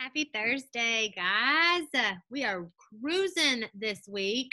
Happy Thursday, guys. We are cruising this week.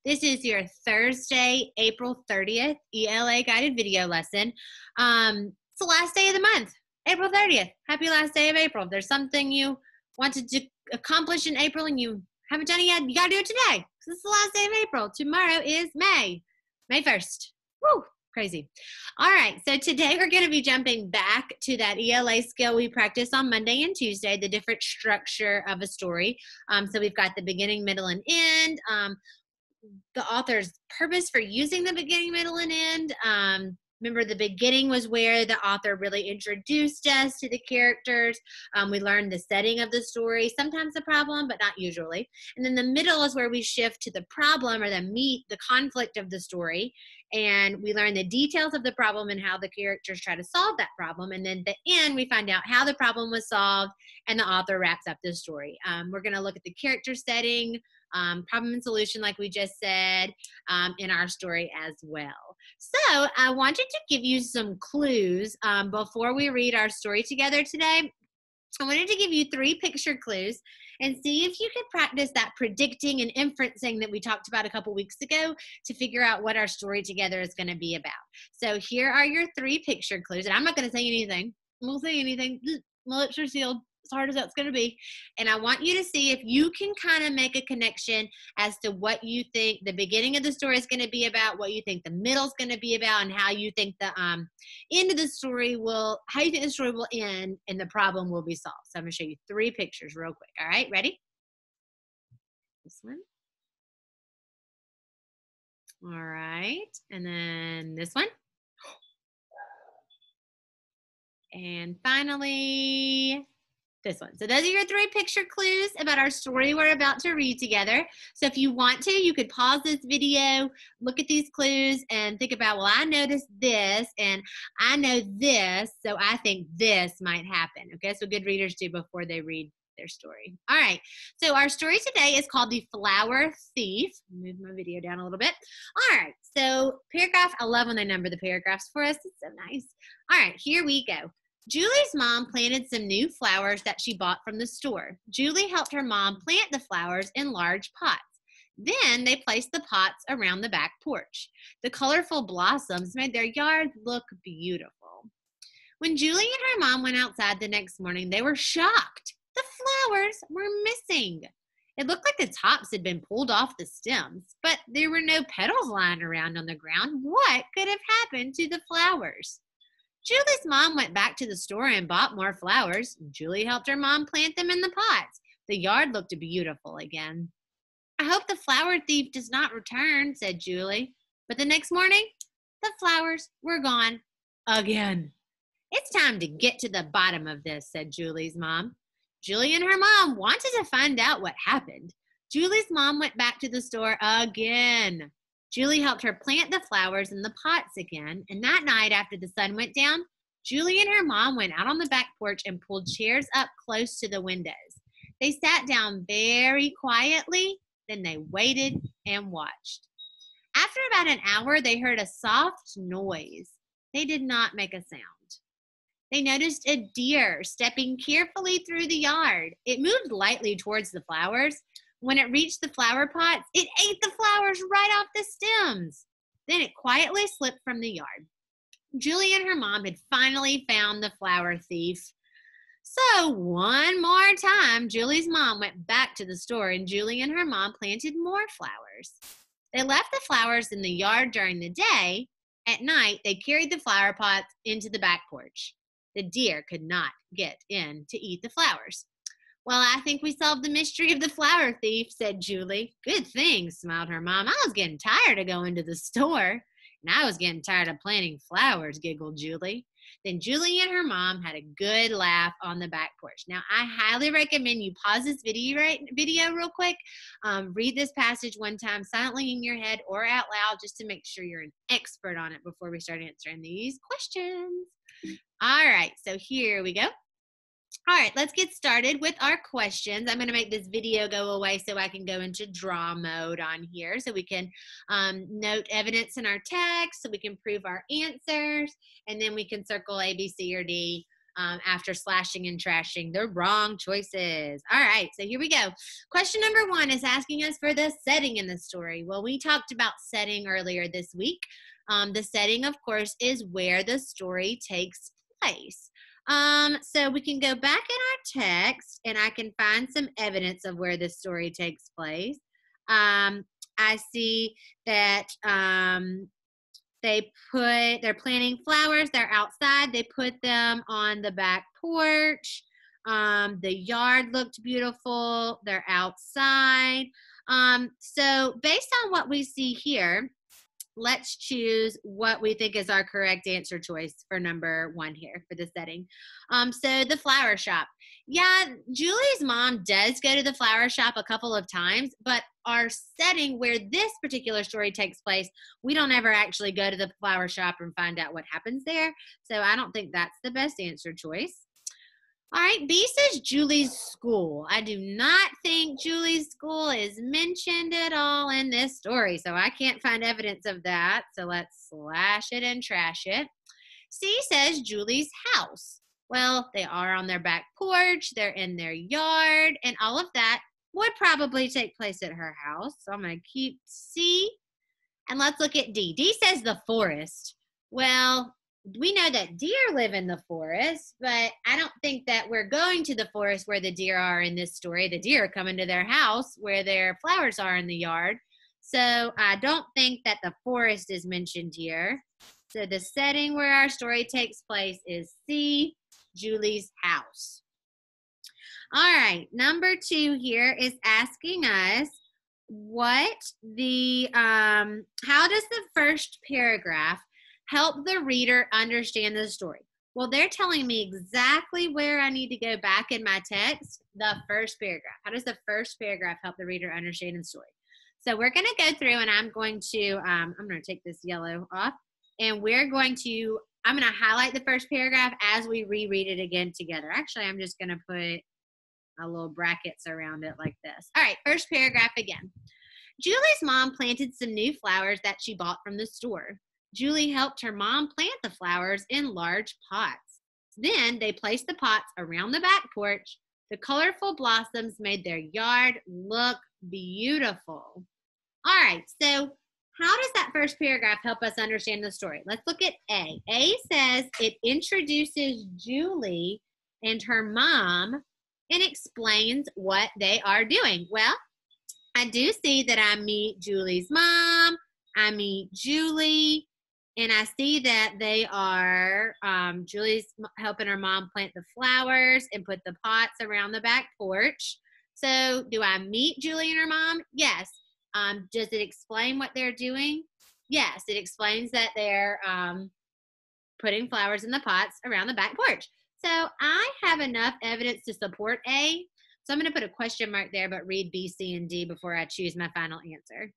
This is your Thursday, April 30th ELA guided video lesson. It's the last day of the month, April 30th. Happy last day of April. If there's something you wanted to accomplish in April and you haven't done it yet, you got to do it today. This is the last day of April. Tomorrow is May 1st. Woo! Crazy. All right, so today we're going to be jumping back to that ELA skill we practiced on Monday and Tuesday, the different structure of a story. So we've got the beginning, middle, and end, the author's purpose for using the beginning, middle, and end. Remember, the beginning was where the author really introduced us to the characters. We learned the setting of the story, sometimes the problem, but not usually. And then the middle is where we shift to the problem or the meat, the conflict of the story. And we learn the details of the problem and how the characters try to solve that problem. And then at the end, we find out how the problem was solved and the author wraps up the story. We're going to look at the character setting, problem and solution, like we just said, in our story as well. So I wanted to give you some clues before we read our story together today. I wanted to give you 3 picture clues and see if you could practice that predicting and inferencing that we talked about a couple weeks ago to figure out what our story together is going to be about. So here are your 3 picture clues, and I'm not going to say anything. I won't say anything. My lips are sealed. As hard as that's going to be. And I want you to see if you can kind of make a connection as to what you think the beginning of the story is going to be about, what you think the middle is going to be about, and how you think the end of the story will, how you think the story will end and the problem will be solved. So I'm going to show you 3 pictures real quick. All right, ready? This one. All right, and then this one. And finally, this one. So those are your 3 picture clues about our story we're about to read together. So if you want to, you could pause this video, look at these clues, and think about, well, I noticed this, and I know this, so I think this might happen. Okay, so good readers do before they read their story. All right, so our story today is called The Flower Thief. Move my video down a little bit. All right, so paragraph, I love when they number the paragraphs for us. It's so nice. All right, here we go. Julie's mom planted some new flowers that she bought from the store. Julie helped her mom plant the flowers in large pots. Then they placed the pots around the back porch. The colorful blossoms made their yard look beautiful. When Julie and her mom went outside the next morning, they were shocked. The flowers were missing. It looked like the tops had been pulled off the stems, but there were no petals lying around on the ground. What could have happened to the flowers? Julie's mom went back to the store and bought more flowers. Julie helped her mom plant them in the pots. The yard looked beautiful again. I hope the flower thief does not return, said Julie. But the next morning, the flowers were gone again. It's time to get to the bottom of this, said Julie's mom. Julie and her mom wanted to find out what happened. Julie's mom went back to the store again. Julie helped her plant the flowers in the pots again, and that night after the sun went down, Julie and her mom went out on the back porch and pulled chairs up close to the windows. They sat down very quietly, then they waited and watched. After about an hour, they heard a soft noise. They did not make a sound. They noticed a deer stepping carefully through the yard. It moved lightly towards the flowers. When it reached the flower pots, it ate the flowers right off the stems. Then it quietly slipped from the yard. Julie and her mom had finally found the flower thief. So one more time, Julie's mom went back to the store and Julie and her mom planted more flowers. They left the flowers in the yard during the day. At night, they carried the flower pots into the back porch. The deer could not get in to eat the flowers. Well, I think we solved the mystery of the flower thief, said Julie. Good thing, smiled her mom. I was getting tired of going to the store. And I was getting tired of planting flowers, giggled Julie. Then Julie and her mom had a good laugh on the back porch. Now, I highly recommend you pause this video real quick. Read this passage one time silently in your head or out loud just to make sure you're an expert on it before we start answering these questions. All right, so here we go. All right, let's get started with our questions. I'm going to make this video go away so I can go into draw mode on here so we can note evidence in our text, so we can prove our answers, and then we can circle A, B, C, or D after slashing and trashing the wrong choices. All right, so here we go. Question number 1 is asking us for the setting in the story. Well, we talked about setting earlier this week. The setting, of course, is where the story takes place. So we can go back in our text and I can find some evidence of where the story takes place. I see that they're planting flowers. They're outside. They put them on the back porch. The yard looked beautiful. They're outside. So based on what we see here, let's choose what we think is our correct answer choice for number 1 here for the setting. So the flower shop. Yeah, Julie's mom does go to the flower shop a couple of times, but our setting where this particular story takes place, we don't ever actually go to the flower shop and find out what happens there. So I don't think that's the best answer choice. All right, B says Julie's school. I do not think Julie's school is mentioned at all in this story, so I can't find evidence of that. So let's slash it and trash it. C says Julie's house. Well, they are on their back porch, they're in their yard, and all of that would probably take place at her house. So I'm going to keep C, and let's look at D. D says the forest. Well, we know that deer live in the forest, but I don't think that we're going to the forest where the deer are in this story. The deer are coming to their house where their flowers are in the yard. So I don't think that the forest is mentioned here. So the setting where our story takes place is C, Julie's house. All right, number 2 here is asking us how does the first paragraph help the reader understand the story? Well, they're telling me exactly where I need to go back in my text, the first paragraph. How does the first paragraph help the reader understand the story? So we're going to go through and I'm going to take this yellow off and I'm going to highlight the first paragraph as we reread it again together. Actually, I'm just going to put a little brackets around it like this. All right, first paragraph again. Julie's mom planted some new flowers that she bought from the store. Julie helped her mom plant the flowers in large pots. Then they placed the pots around the back porch. The colorful blossoms made their yard look beautiful. All right, so how does that first paragraph help us understand the story? Let's look at A. A says it introduces Julie and her mom and explains what they are doing. Well, I do see that I meet Julie's mom, I meet Julie, and I see that they are, Julie's helping her mom plant the flowers and put the pots around the back porch. So do I meet Julie and her mom? Yes. Does it explain what they're doing? Yes, it explains that they're putting flowers in the pots around the back porch. So I have enough evidence to support A. So I'm going to put a question mark there, but read B, C, and D before I choose my final answer.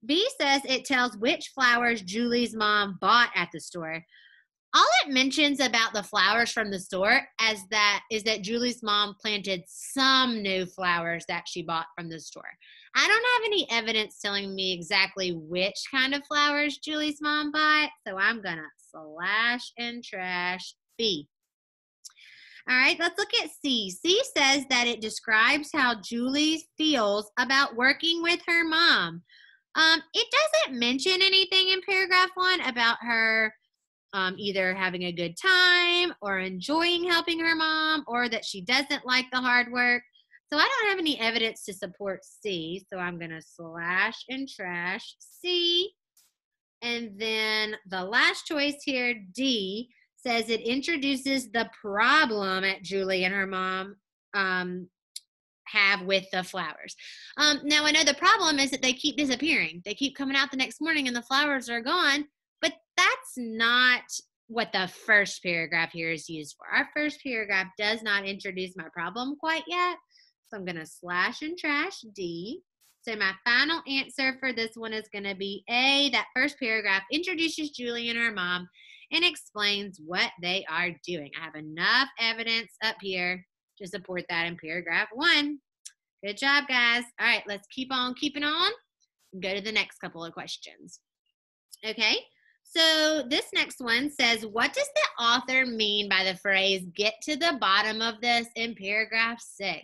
B says it tells which flowers Julie's mom bought at the store. All it mentions about the flowers from the store is that Julie's mom planted some new flowers that she bought from the store. I don't have any evidence telling me exactly which kind of flowers Julie's mom bought, so I'm going to slash and trash B. All right, let's look at C. C says that it describes how Julie feels about working with her mom. It doesn't mention anything in paragraph 1 about her either having a good time or enjoying helping her mom or that she doesn't like the hard work. So I don't have any evidence to support C. So I'm going to slash and trash C. And then the last choice here, D, says it introduces the problem that Julie and her mom have with the flowers. Now, I know the problem is that they keep disappearing. They keep coming out the next morning and the flowers are gone, but that's not what the first paragraph here is used for. Our first paragraph does not introduce my problem quite yet, so I'm going to slash and trash D. So my final answer for this one is going to be A. That first paragraph introduces Julie and her mom and explains what they are doing. I have enough evidence up here to support that in paragraph 1. Good job, guys. All right, let's keep on keeping on and go to the next couple of questions. Okay, So this next one says, what does the author mean by the phrase, get to the bottom of this in paragraph 6?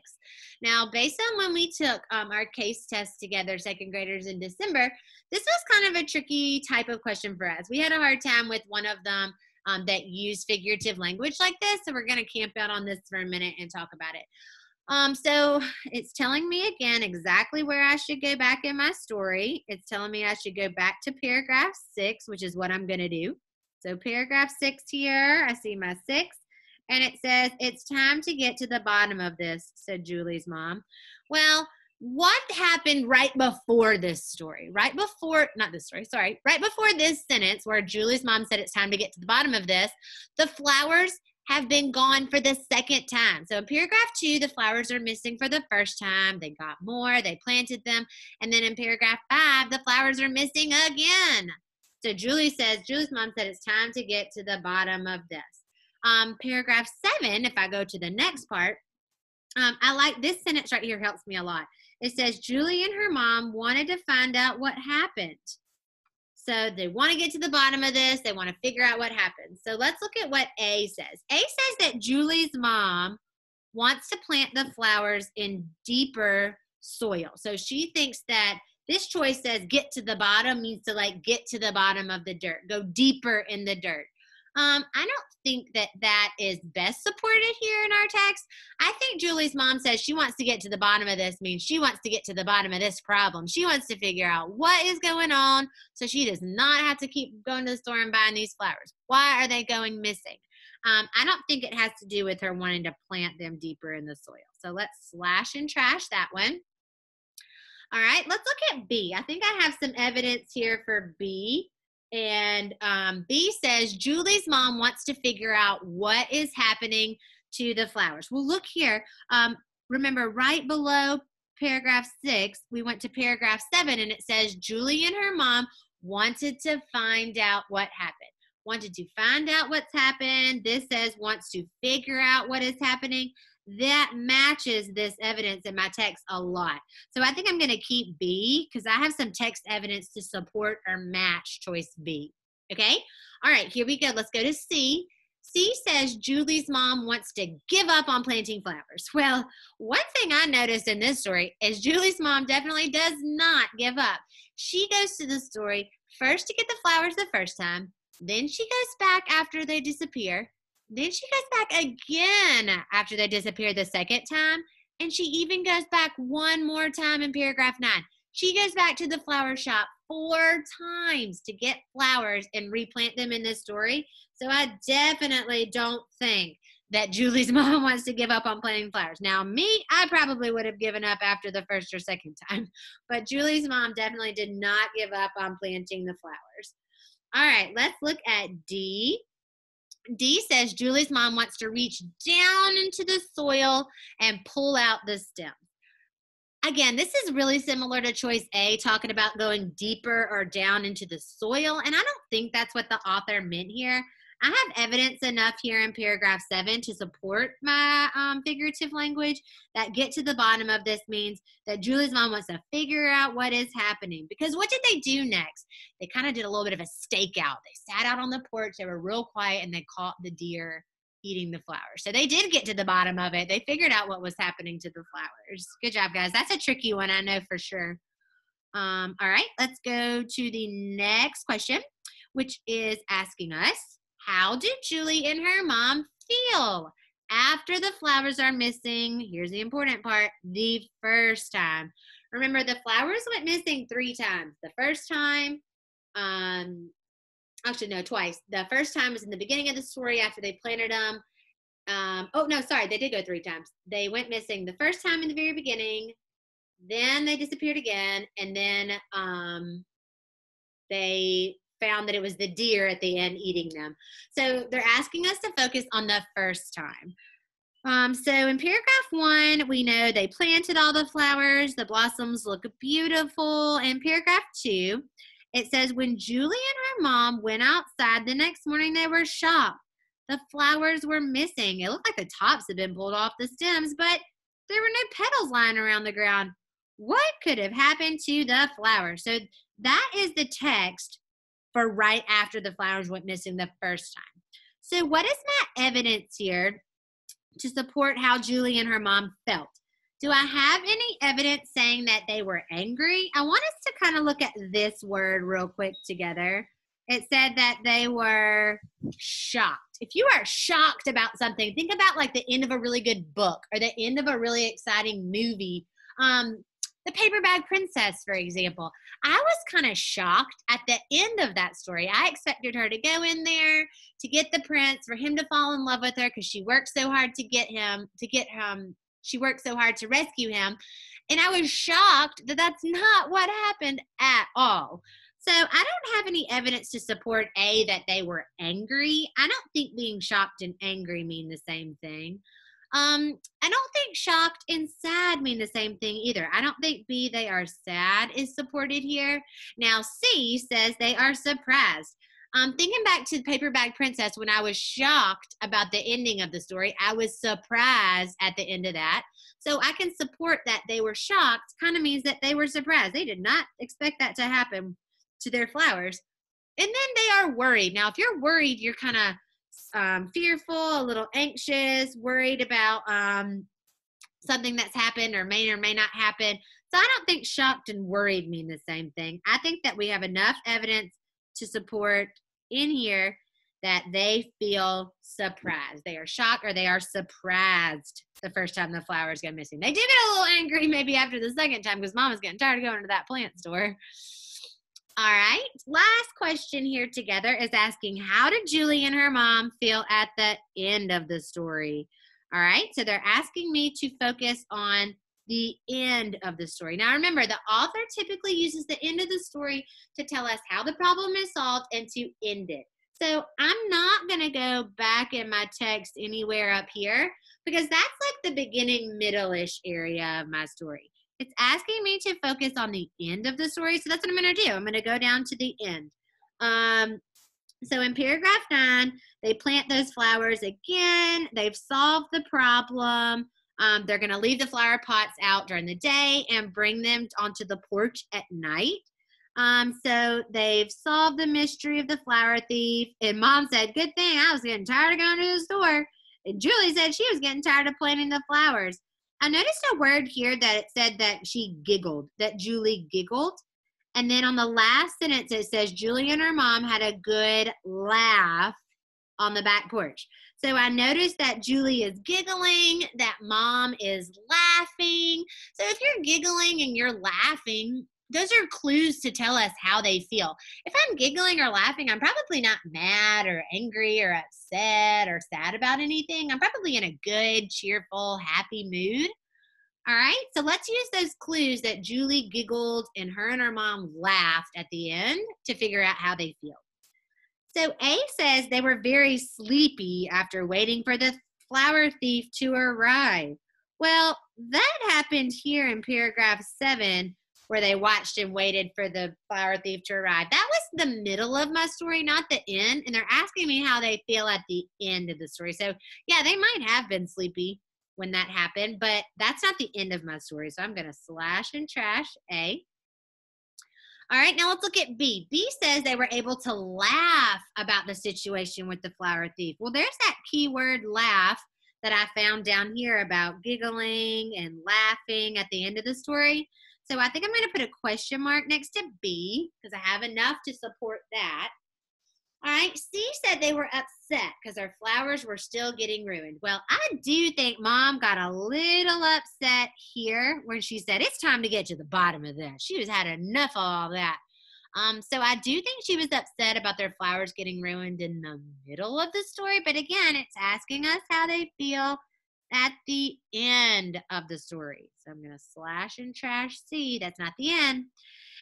Now, based on when we took our case test together, second graders in December, this was kind of a tricky type of question for us. We had a hard time with one of them that used figurative language like this. So we're going to camp out on this for a minute and talk about it. So it's telling me again exactly where I should go back in my story. It's telling me I should go back to paragraph 6, which is what I'm going to do. So paragraph 6 here, I see my 6, and it says, it's time to get to the bottom of this, said Julie's mom. Well, what happened right before this story? Right before this sentence where Julie's mom said it's time to get to the bottom of this, the flowers have been gone for the second time. So in paragraph 2, the flowers are missing for the first time. They got more, they planted them. And then in paragraph 5, the flowers are missing again. So Julie's mom said it's time to get to the bottom of this. Paragraph 7, if I go to the next part, I like this sentence right here, helps me a lot. It says, Julie and her mom wanted to find out what happened. So they want to get to the bottom of this. They want to figure out what happened. So let's look at what A says. A says that Julie's mom wants to plant the flowers in deeper soil. So she thinks that this choice says get to the bottom means to like get to the bottom of the dirt, go deeper in the dirt. I don't think that is best supported here in our text. I think Julie's mom says she wants to get to the bottom of this means she wants to get to the bottom of this problem. She wants to figure out what is going on so she does not have to keep going to the store and buying these flowers. Why are they going missing? I don't think it has to do with her wanting to plant them deeper in the soil. So let's slash and trash that one. All right, let's look at B. I think I have some evidence here for B. And B says, Julie's mom wants to figure out what is happening to the flowers. Well, look here. Remember, right below paragraph 6, we went to paragraph 7, and it says, Julie and her mom wanted to find out what happened. Wanted to find out what's happened. This says wants to figure out what is happening. That matches this evidence in my text a lot. So I think I'm going to keep B because I have some text evidence to support or match choice B. Okay? All right, here we go. Let's go to C. C says Julie's mom wants to give up on planting flowers. Well, one thing I noticed in this story is Julie's mom definitely does not give up. She goes to the story first to get the flowers the first time. Then she goes back after they disappear. Then she goes back again after they disappear the second time. And she even goes back one more time in paragraph 9. She goes back to the flower shop 4 times to get flowers and replant them in this story. So I definitely don't think that Julie's mom wants to give up on planting flowers. Now, me, I probably would have given up after the first or second time. But Julie's mom definitely did not give up on planting the flowers. All right, let's look at D. D says Julie's mom wants to reach down into the soil and pull out the stem. Again, this is really similar to choice A, talking about going deeper or down into the soil. And I don't think that's what the author meant here. I have evidence enough here in paragraph 7 to support my figurative language that get to the bottom of this means that Julie's mom wants to figure out what is happening. Because what did they do next? They kind of did a little bit of a stakeout. They sat out on the porch, they were real quiet, and they caught the deer eating the flowers. So they did get to the bottom of it. They figured out what was happening to the flowers. Good job, guys. That's a tricky one, I know for sure. All right, let's go to the next question, which is asking us, how did Julie and her mom feel after the flowers are missing? Here's the important part, the first time. Remember, the flowers went missing 3 times. The first time, actually, no, twice. The first time was in the beginning of the story after they planted them. They did go 3 times. They went missing the first time in the very beginning, then they disappeared again, and then they found that it was the deer at the end eating them. So they're asking us to focus on the first time. So in paragraph 1, we know they planted all the flowers. The blossoms look beautiful. In paragraph 2, it says, when Julie and her mom went outside the next morning, they were shocked. The flowers were missing. It looked like the tops had been pulled off the stems, but there were no petals lying around the ground. What could have happened to the flowers? So that is the text for right after the flowers went missing the first time. So what is my evidence here to support how Julie and her mom felt? Do I have any evidence saying that they were angry? I want us to kind of look at this word real quick together. It said that they were shocked. If you are shocked about something, think about like the end of a really good book or the end of a really exciting movie. The Paper Bag Princess, for example. I was kind of shocked at the end of that story. I expected her to go in there to get the prince, for him to fall in love with her because she worked so hard to get him, she worked so hard to rescue him. And I was shocked that that's not what happened at all. So I don't have any evidence to support that they were angry. I don't think being shocked and angry mean the same thing. I don't think shocked and sad mean the same thing either. I don't think B, they are sad, is supported here. Now C says they are surprised. Thinking back to the Paper Bag Princess, when I was shocked about the ending of the story, I was surprised at the end of that. So I can support that they were shocked kind of means that they were surprised. They did not expect that to happen to their flowers. And then they are worried. Now, if you're worried, you're kind of fearful, a little anxious, worried about something that's happened or may not happen. So I don't think shocked and worried mean the same thing. I think that we have enough evidence to support in here that they feel surprised. They are shocked or they are surprised the first time the flowers go missing. They do get a little angry maybe after the second time because Mama's getting tired of going to that plant store. All right, last question here together is asking, how did Julie and her mom feel at the end of the story? All right, so they're asking me to focus on the end of the story. Now remember, the author typically uses the end of the story to tell us how the problem is solved and to end it. So I'm not going to go back in my text anywhere up here because that's like the beginning, middle-ish area of my story. It's asking me to focus on the end of the story, so that's what I'm going to do. I'm going to go down to the end. So in paragraph 9, they plant those flowers again. They've solved the problem. They're going to leave the flower pots out during the day and bring them onto the porch at night. So they've solved the mystery of the flower thief. And Mom said, good thing I was getting tired of going to the store. And Julie said she was getting tired of planting the flowers. I noticed a word here that it said that she giggled, that Julie giggled. And then on the last sentence, it says Julie and her mom had a good laugh on the back porch. So I noticed that Julie is giggling, that Mom is laughing. So if you're giggling and you're laughing, those are clues to tell us how they feel. If I'm giggling or laughing, I'm probably not mad or angry or upset or sad about anything. I'm probably in a good, cheerful, happy mood. All right, so let's use those clues that Julie giggled and her mom laughed at the end to figure out how they feel. So A says they were very sleepy after waiting for the flower thief to arrive. Well, that happened here in paragraph 7, where they watched and waited for the flower thief to arrive. That was the middle of my story, not the end. And they're asking me how they feel at the end of the story. So yeah, they might have been sleepy when that happened, but that's not the end of my story. So I'm going to slash and trash A. All right, now let's look at B. B says they were able to laugh about the situation with the flower thief. Well, there's that key word laugh that I found down here about giggling and laughing at the end of the story. So I think I'm going to put a question mark next to B because I have enough to support that. All right, C said they were upset because their flowers were still getting ruined. Well, I do think Mom got a little upset here when she said, it's time to get to the bottom of this. She was had enough of all that. So I do think she was upset about their flowers getting ruined in the middle of the story. But again, it's asking us how they feel at the end of the story. So I'm going to slash and trash C. That's not the end.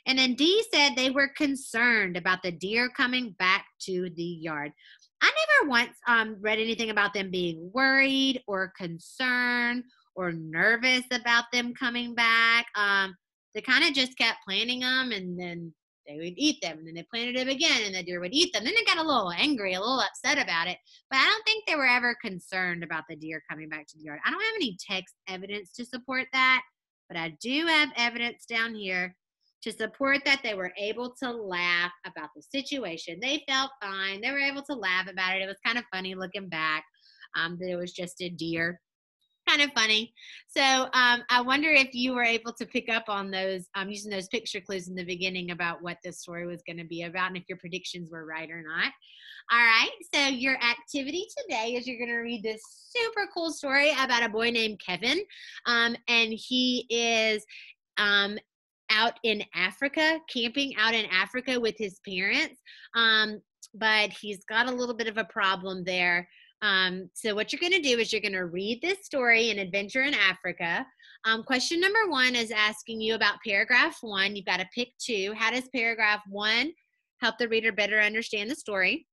And then D said they were concerned about the deer coming back to the yard. I never once read anything about them being worried or concerned or nervous about them coming back. They kind of just kept planting them and then they would eat them. And then they planted them again and the deer would eat them. Then they got a little angry, a little upset about it. But I don't think they were ever concerned about the deer coming back to the yard. I don't have any text evidence to support that. But I do have evidence down here To support that, they were able to laugh about the situation. They felt fine. They were able to laugh about it. It was kind of funny looking back that it was just a deer. Kind of funny. So I wonder if you were able to pick up on those using those picture clues in the beginning about what this story was going to be about and if your predictions were right or not. All right. So your activity today is you're going to read this super cool story about a boy named Kevin. And he is out in Africa, camping out in Africa with his parents. But he's got a little bit of a problem there. So what you're going to do is you're going to read this story, An Adventure in Africa. Question number 1 is asking you about paragraph 1. You've got to pick 2. How does paragraph 1 help the reader better understand the story?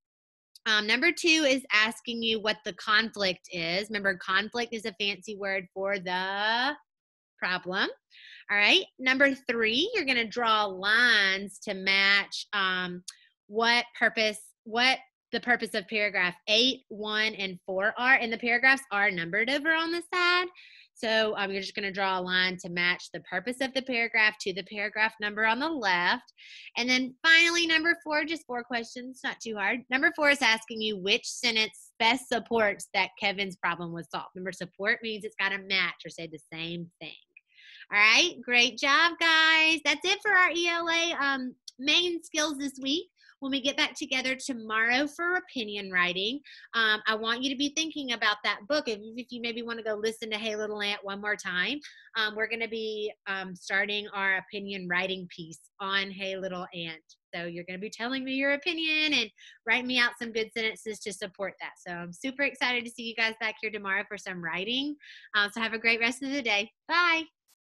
Number 2 is asking you what the conflict is. Remember, conflict is a fancy word for the problem. All right. Number 3, you're going to draw lines to match what the purpose of paragraph 8, 1, and 4 are. And the paragraphs are numbered over on the side. So you're just going to draw a line to match the purpose of the paragraph to the paragraph number on the left. And then finally, number 4, just 4 questions, not too hard. Number 4 is asking you which sentence best supports that Kevin's problem was solved. Remember, support means it's got to match or say the same thing. All right, great job, guys. That's it for our ELA main skills this week. When we get back together tomorrow for opinion writing, I want you to be thinking about that book. If you maybe want to go listen to Hey Little Ant one more time, we're going to be starting our opinion writing piece on Hey Little Ant. So you're going to be telling me your opinion and write me out some good sentences to support that. So I'm super excited to see you guys back here tomorrow for some writing. So have a great rest of the day. Bye.